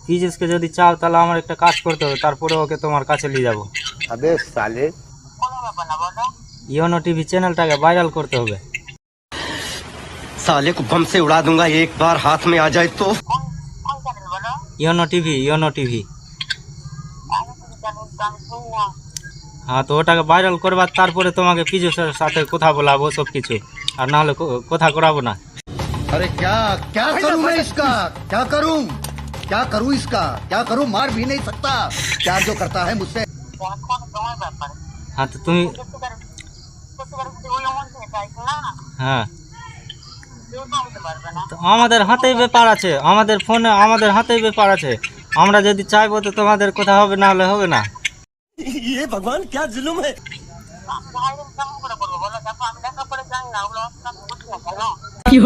ফিজিক্সকে যদি চাও তাহলে আমার একটা কাজ করতে হবে, তারপরে ওকে তোমার কাছে নিয়ে যাবো। अबे साले ইওনো টিভি চ্যানেলটাকে ভাইরাল করতে হবে। साले को बम से उड़ा दूंगा एक बार हाथ में आ जाए तो। YONO TV, YONO TV. হ্যাঁ, তো ওটাকে ভাইরাল করবার তারপরে তোমাকে ফিজিক্সের সাথে কথা বলাবো সব কিছু, আর নাহলে কথা করাবো না। अरे क्या क्या करूं मैं इसका, क्या करूं, क्या करूं इसका, क्या करूं, मार भी नहीं सकता, प्यार जो करता है मुझसे। হ্যাঁ, তো তুমি হ্যাঁ, তো আমাদের হাতেই ব্যাপার আছে, আমাদের ফোনে আমাদের হাতেই ব্যাপার আছে। আমরা যদি চাইবো তো তোমাদের কথা হবে, না হলে হবে না। ये भगवान क्या जुल्म है। কি